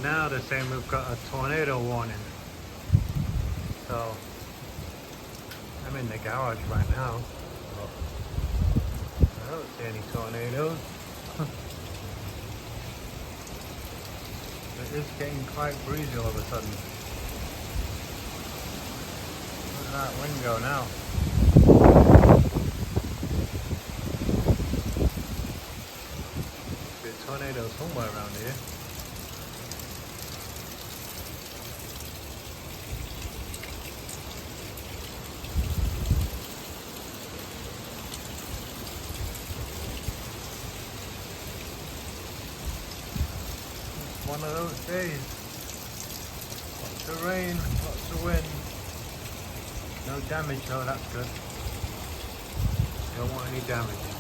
now they're saying we've got a tornado warning. So I'm in the garage right now. But I don't see any tornadoes. It is getting quite breezy all of a sudden. Look at that wind go now. Must be a tornado somewhere around here. One of those days. Lots of rain, lots of wind. No damage though, that's good. Don't want any damage.